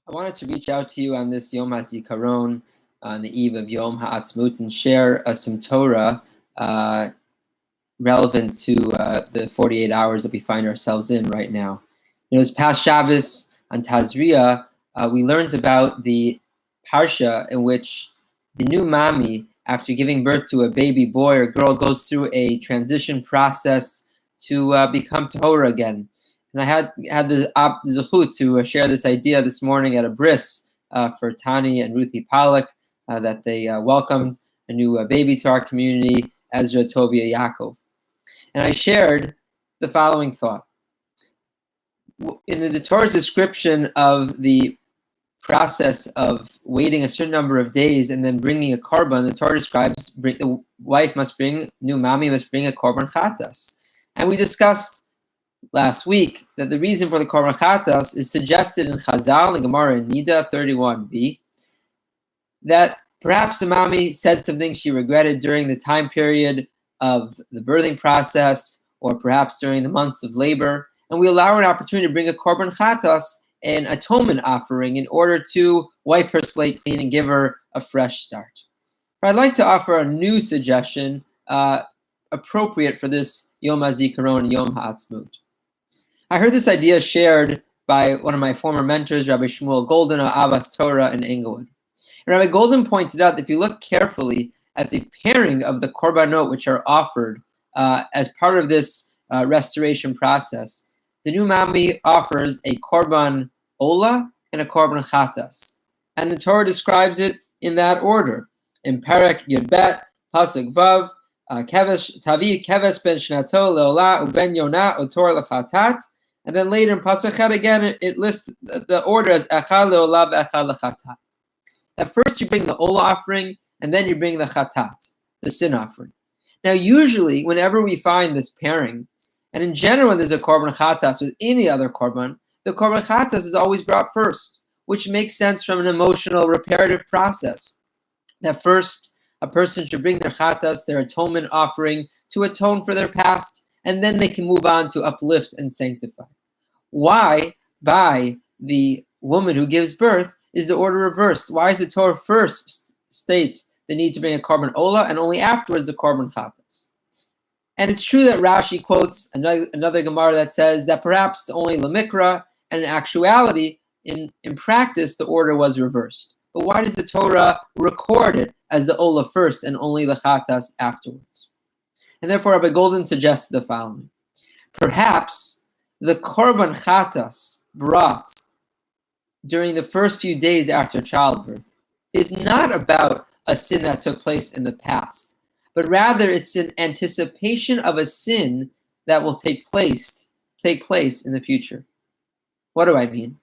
I wanted to reach out to you on this Yom HaZikaron, on the eve of Yom HaAtzmaut, and share some Torah relevant to the 48 hours that we find ourselves in right now. This past Shabbos on Tazria, we learned about the parsha in which the new mami, after giving birth to a baby boy or girl, goes through a transition process to become Torah again. And I had the zechut to share this idea this morning at a bris for Tani and Ruthie Pollack, that they welcomed a new baby to our community, Ezra Tovia Yaakov. And I shared the following thought. In the Torah's description of the process of waiting a certain number of days and then bringing a korban, the Torah describes the wife must bring, new mami must bring a korban chatas. And we discussed last week that the reason for the korban chatas is suggested in Chazal, in Gemara in Nida 31b, that perhaps the mami said something she regretted during the time period of the birthing process, or perhaps during the months of labor, and we allow her an opportunity to bring a korban chatas, an atonement offering, in order to wipe her slate clean and give her a fresh start. But I'd like to offer a new suggestion appropriate for this Yom HaZikaron and Yom HaAtzmaut. I heard this idea shared by one of my former mentors, Rabbi Shmuel Golden of Avas Torah in Englewood. And Rabbi Golden pointed out that if you look carefully at the pairing of the korbanot which are offered as part of this restoration process, the new mami offers a korban ola and a korban chatas. And the Torah describes it in that order. In Perek Yudbet, Pasuk Vav, Kevesh Tavi Kevesh ben Shnato leola uben Yonah otor lechatat. And then later in Pasuk Chet again, it lists the order as echad leola ve'echad lechatat. At first you bring the ola offering, and then you bring the chatat, the sin offering. Now usually, whenever we find this pairing, and in general when there's a korban chatas with any other korban, the korban chatas is always brought first, which makes sense from an emotional reparative process. That first, a person should bring their chatas, their atonement offering, to atone for their past, and then they can move on to uplift and sanctify. Why, by the woman who gives birth, is the order reversed? Why is the Torah first state the need to bring a korban ola, and only afterwards the korban chatas? And it's true that Rashi quotes another Gemara that says that perhaps it's only lamikra, and in actuality, in practice, the order was reversed. But why does the Torah record it as the ola first and only the chatas afterwards? And therefore, Rabbi Golden suggests the following. Perhaps the korban chatas brought during the first few days after childbirth is not about a sin that took place in the past, but rather it's an anticipation of a sin that will take place in the future. What do I mean?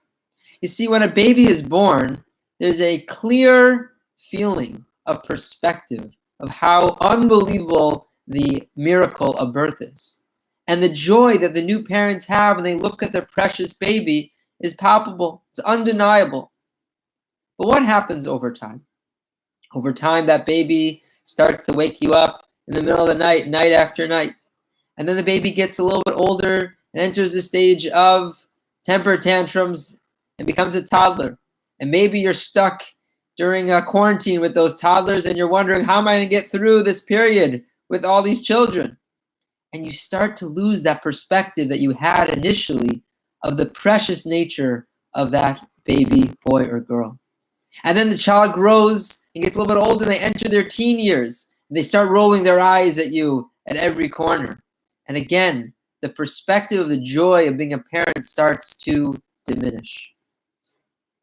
You see, when a baby is born, there's a clear feeling of perspective of how unbelievable the miracle of birth is. And the joy that the new parents have when they look at their precious baby is palpable. It's undeniable. But what happens over time? Over time, that baby starts to wake you up in the middle of the night, night after night. And then the baby gets a little bit older and enters the stage of temper tantrums and becomes a toddler. And maybe you're stuck during a quarantine with those toddlers and you're wondering, how am I going to get through this period with all these children? And you start to lose that perspective that you had initially of the precious nature of that baby boy or girl. And then the child grows and gets a little bit older and they enter their teen years. And they start rolling their eyes at you at every corner. And again, the perspective of the joy of being a parent starts to diminish.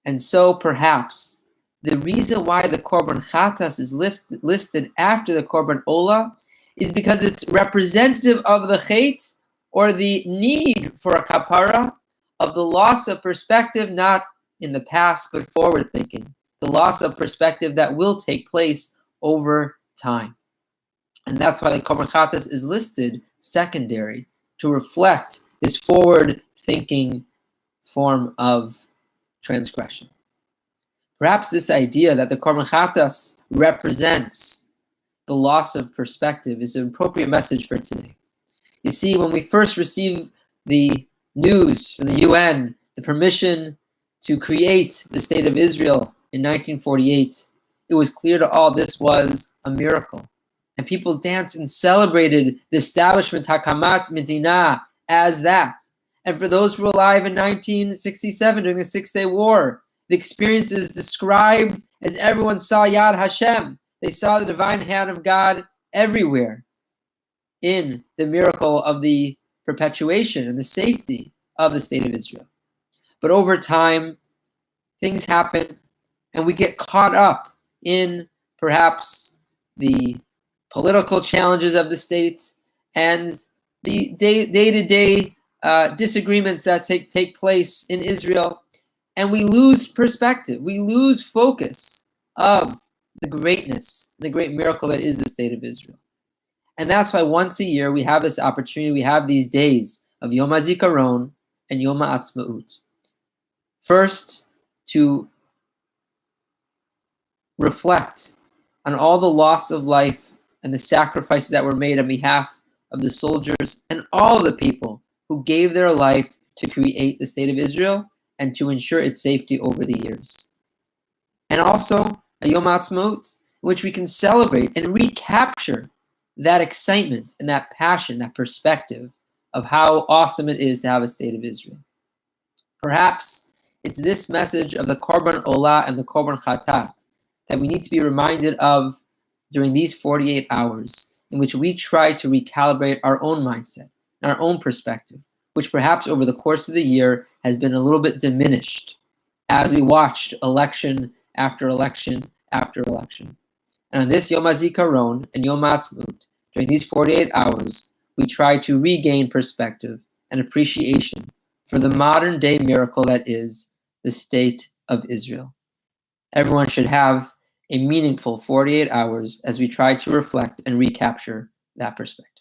And so perhaps the reason why the korban chatas is listed after the korban ola is because it's representative of the chet, or the need for a kapara, of the loss of perspective, not in the past, but forward thinking. The loss of perspective that will take place over time. And that's why the korban chatas is listed secondary, to reflect this forward thinking form of transgression. Perhaps this idea that the korban chatas represents the loss of perspective is an appropriate message for today. You see, when we first receive the news from the UN, the permission to create the state of Israel in 1948, it was clear to all this was a miracle. And people danced and celebrated the establishment Hakamat Medina as that. And for those who were alive in 1967 during the Six-Day War, the experience is described as everyone saw Yad Hashem. They saw the divine hand of God everywhere in the miracle of the perpetuation and the safety of the state of Israel. But over time, things happen, and we get caught up in perhaps the political challenges of the state and the day-to-day disagreements that take place in Israel, and we lose perspective. We lose focus of the greatness, the great miracle that is the state of Israel. And that's why once a year we have this opportunity, we have these days of Yom HaZikaron and Yom HaAtzmaut. First, to reflect on all the loss of life and the sacrifices that were made on behalf of the soldiers and all the people who gave their life to create the state of Israel and to ensure its safety over the years. And also a Yom HaAtzmaut, in which we can celebrate and recapture that excitement and that passion, that perspective of how awesome it is to have a state of Israel. Perhaps it's this message of the Korban Olah and the Korban Chatat that we need to be reminded of during these 48 hours, in which we try to recalibrate our own mindset and our own perspective, which perhaps over the course of the year has been a little bit diminished as we watched election after election after election. And on this Yom HaZikaron and Yom HaAtzmaut, during these 48 hours, we try to regain perspective and appreciation for the modern day miracle that is the state of Israel. Everyone should have a meaningful 48 hours as we try to reflect and recapture that perspective.